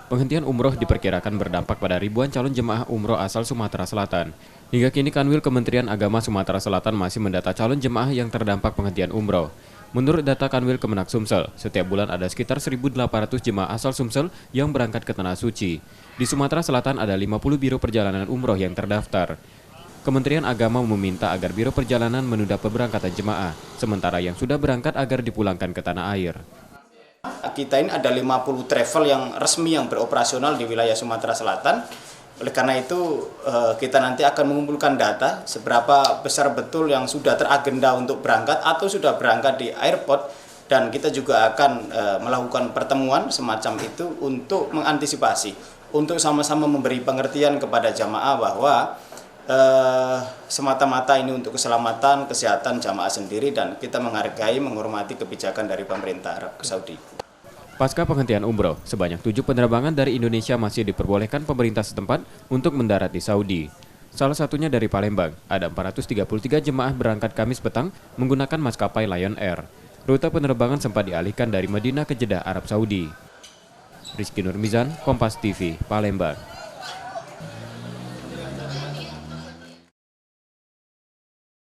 Penghentian umroh diperkirakan berdampak pada ribuan calon jemaah umroh asal Sumatera Selatan. Hingga kini Kanwil Kementerian Agama Sumatera Selatan masih mendata calon jemaah yang terdampak penghentian umroh. Menurut data Kanwil Kemenak Sumsel, setiap bulan ada sekitar 1.800 jemaah asal Sumsel yang berangkat ke Tanah Suci. Di Sumatera Selatan ada 50 biro perjalanan umroh yang terdaftar. Kementerian Agama meminta agar biro perjalanan menunda pemberangkatan jemaah, sementara yang sudah berangkat agar dipulangkan ke tanah air. Kita ini ada 50 travel yang resmi yang beroperasional di wilayah Sumatera Selatan. Oleh karena itu kita nanti akan mengumpulkan data seberapa besar betul yang sudah teragenda untuk berangkat atau sudah berangkat di airport, dan kita juga akan melakukan pertemuan semacam itu untuk mengantisipasi, untuk sama-sama memberi pengertian kepada jamaah bahwa semata-mata ini untuk keselamatan, kesehatan jamaah sendiri, dan kita menghargai, menghormati kebijakan dari pemerintah Arab Saudi. Pasca penghentian umroh, sebanyak 7 penerbangan dari Indonesia masih diperbolehkan pemerintah setempat untuk mendarat di Saudi. Salah satunya dari Palembang, ada 433 jemaah berangkat Kamis petang menggunakan maskapai Lion Air. Rute penerbangan sempat dialihkan dari Madinah ke Jeddah, Arab Saudi. Rizky Nurmizan, Kompas TV, Palembang.